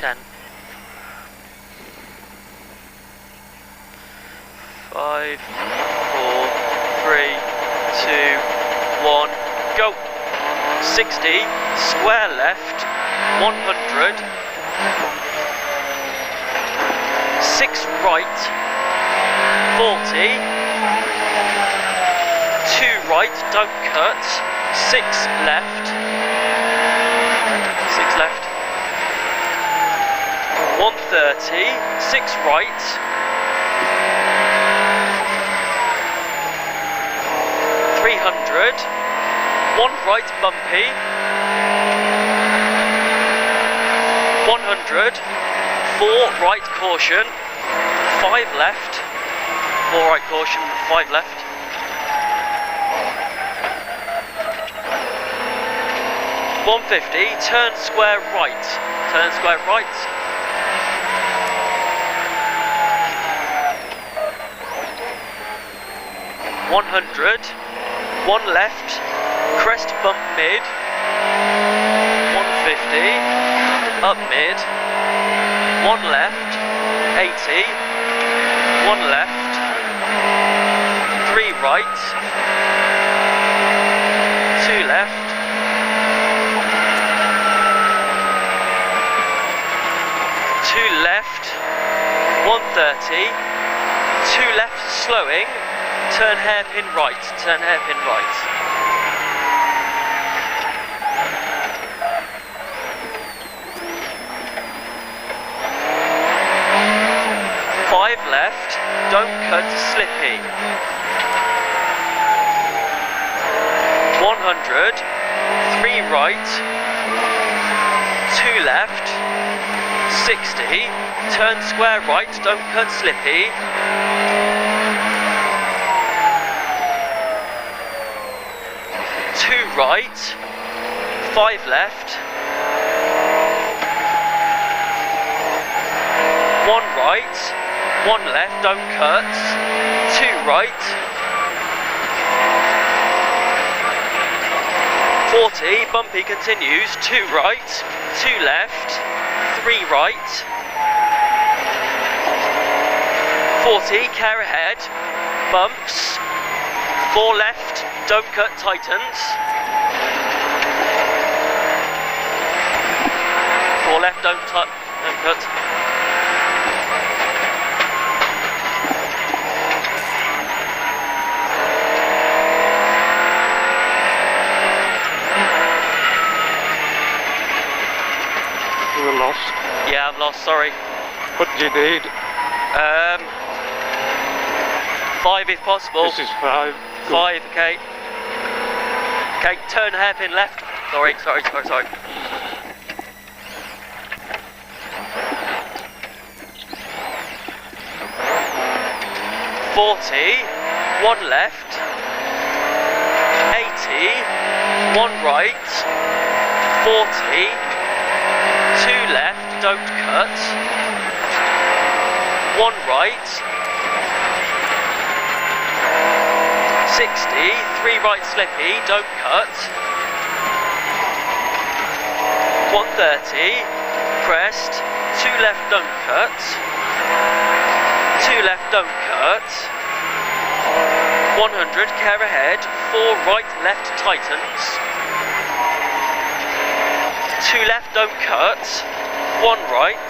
10. 5, 4, 3, 2, 1, go! 60, square left, 100, 6 right, 40, 2 right, don't cut, 6 left, 6 left, 130, 6 right, 300, 1 right bumpy, 100, 4 right caution, 5 left, 4 right caution, 5 left, 150, turn square right, 100, 1 left, crest bump mid, 150, up mid, 1 left, 80, 1 left, 3 right, 2 left, 2 left, 130, 2 left slowing, turn hairpin right, 5 left, don't cut, slippy. 100, 3 right, 2 left, 60, turn square right, don't cut, slippy. 2 right, 5 left, 1 right, 1 left, don't cut, 2 right, 40, bumpy continues, 2 right, 2 left, 3 right, 40, care ahead, bumps, 4 left, don't cut, tightens, 4 left, don't cut. We're lost. Yeah, I'm lost, sorry. What do you need? 5 if possible. This is 5. 5, okay. Okay, turn hairpin left. Sorry. 40, 1 left, 80, 1 right, 40, 2 left, don't cut, 1 right, 60, 3 right slippy, don't cut, 130, crest, 2 left, don't cut, 2 left, don't cut, 100, care ahead, 4 right, left, tightens, 2 left, don't cut, 1 right,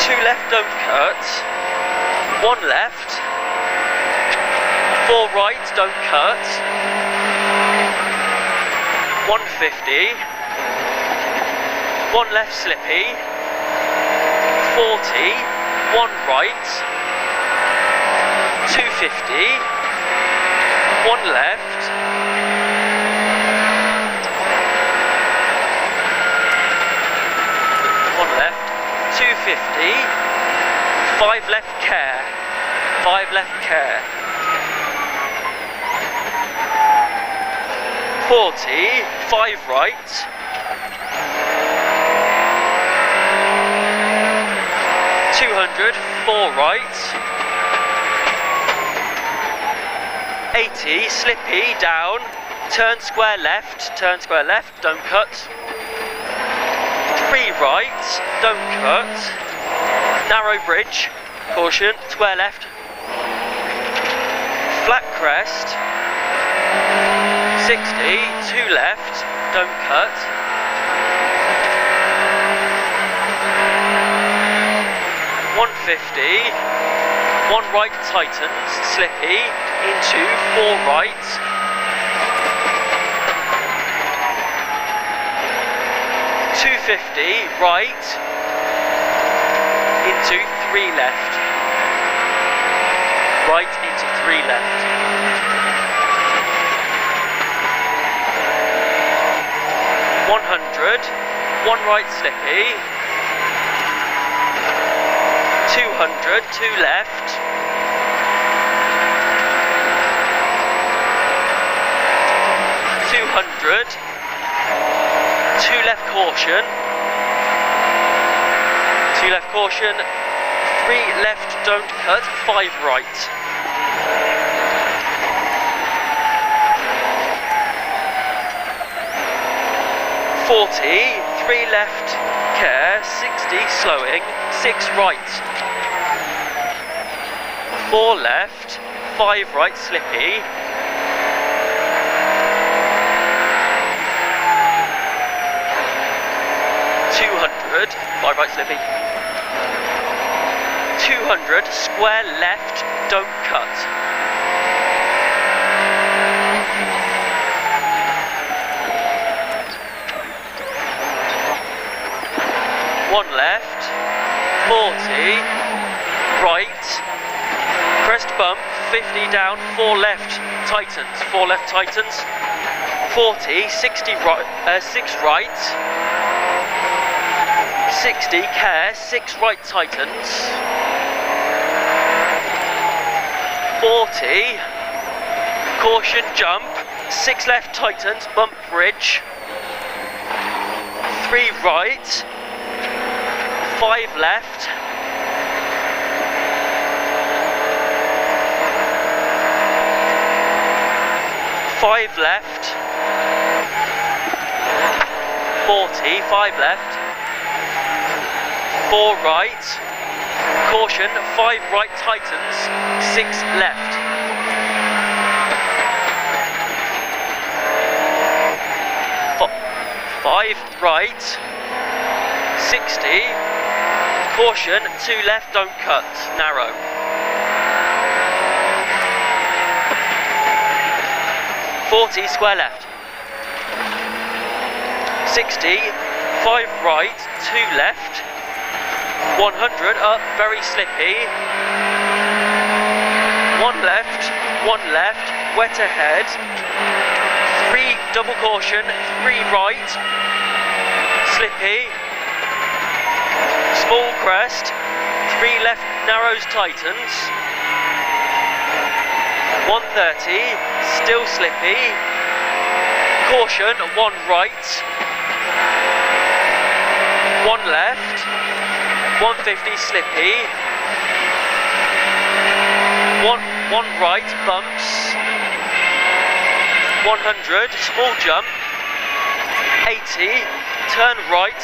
2 left, don't cut, 1 left, 4 right, don't cut, 150, 1 left slippy, 40, 1 right, 250, 1 left, 250, 5 left care, 5 left care, 40, 5 right, 200, 4 right, 80, slippy, down, turn square left, don't cut, 3 right, don't cut, narrow bridge, caution, square left, flat crest, 60, 2 left, don't cut, 150, 1 right tightens, slippy, into 4 right, 250, right, into 3 left, right into 3 left, 100, 1 right slippy, 200, 2 left, 200, 2 left caution, 2 left caution, 3 left don't cut, 5 right. .40, 3 left care, 60 slowing, 6 right. 4 left, 5 right slippy. 200, 5 right slippy. 200, square left, don't cut. 1 left, 40, right, crest bump, 50 down, 4 left, tightens, 4 left tightens, 40, 60 right, 6 right, 60, care, 6 right tightens, 40, caution jump, 6 left tightens, bump bridge, 3 right, 5 left, 5 left, 40, 5 left, 4 right, caution, 5 right tightens, 6 left. 5 right, 60, caution, 2 left, don't cut, narrow. 40, square left. 60, 5 right, 2 left. 100, up, very slippy. 1 left, wet ahead. 3 double caution, 3 right, slippy. Small crest, 3 left, narrows, tightens. 130, still slippy. Caution, 1 right. 1 left. 150, slippy. 1 right, bumps. 100, small jump. 80, turn right,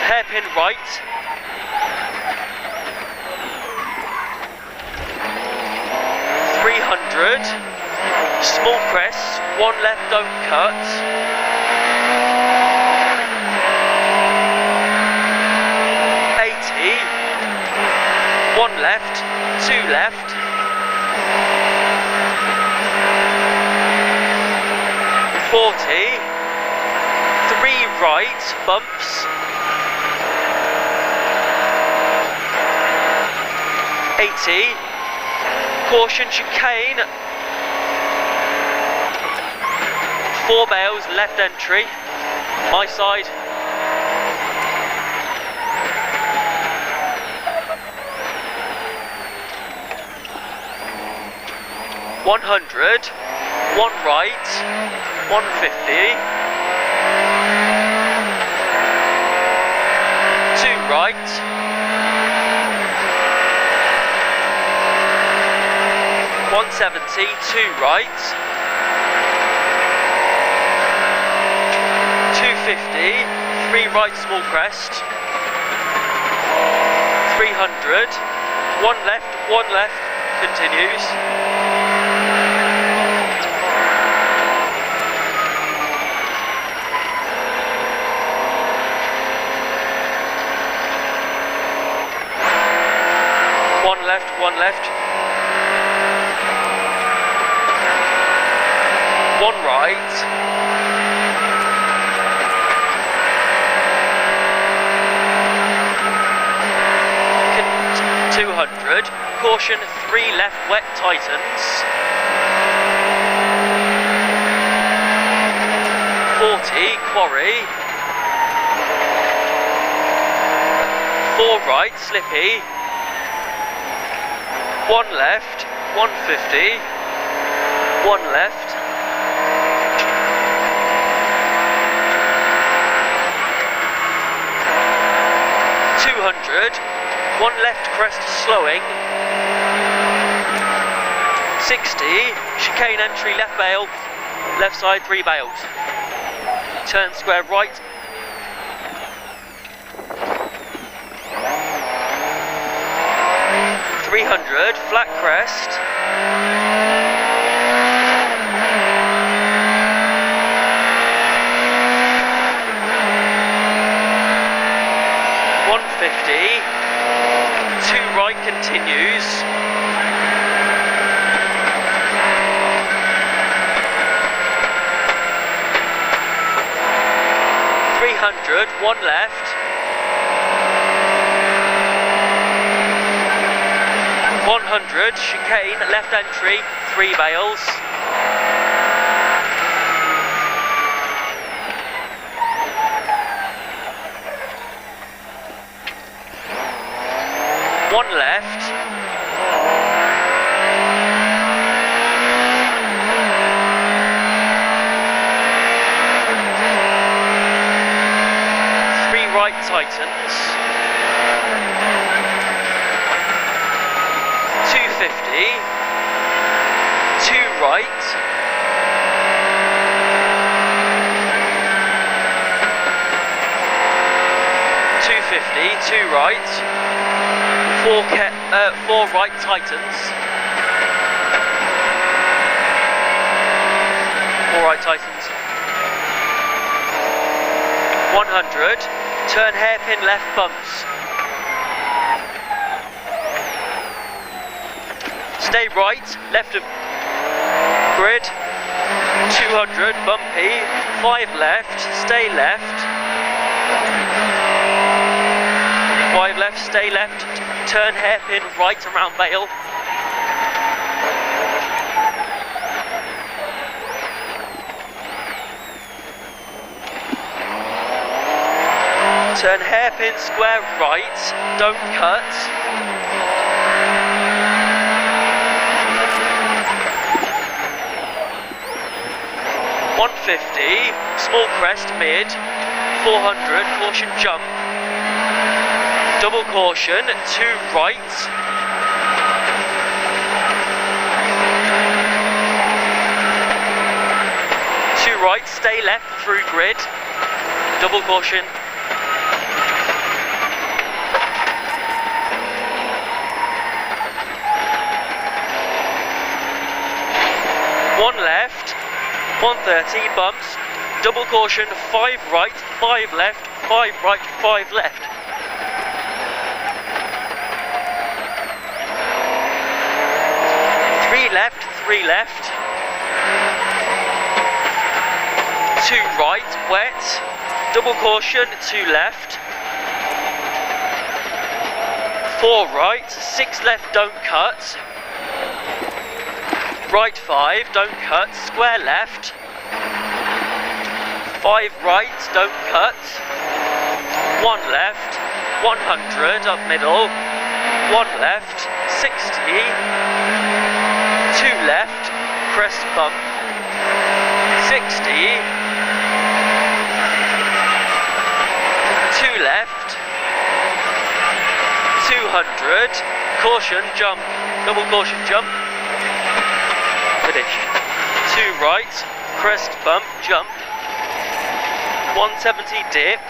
hairpin right. 300, small crest, 1 left, don't cut. 80, 1 left, 2 left. 40, 3 right, bumps. 80, caution, chicane. 4 bales, left entry, my side. 100, 1 right, 150, 2 right, 170, 2 right, 250, 3 right, small crest. 300. 1 left, continues. One left. 1 right. 200. Caution, 3 left, wet tightens. 40, quarry. 4 right, slippy. 1 left, 150, 1 left, 200, 1 left crest slowing, 60, chicane entry left bail, left side 3 bails, turn square right, 300, flat crest. 150, 2 right continues. 300, 1 left. 100, chicane, left entry, 3 bails. 1 left. 3 right tightens. 250, 2 right, 250, 2 right, 4 right tightens, 4 right tightens, 100, turn hairpin left bumps. Stay right, left of grid, 200, bumpy, 5 left, stay left, 5 left, stay left, turn hairpin right around bail, turn hairpin square right, don't cut, 150, small crest mid, 400, caution jump, double caution, 2 right, 2 right, stay left through grid, double caution, 1 left, 130, bumps, double caution, 5 right, 5 left, 5 right, 5 left. 3 left, 3 left. 2 right, wet, double caution, 2 left. 4 right, 6 left, don't cut. Right 5, don't cut, square left. 5 right, don't cut. 1 left, 100 up middle. 1 left, 60. 2 left, crest bump. 60. 2 left. 200. Caution, jump. Double caution, jump. Finish. 2 right, crest bump, jump. 170 dip.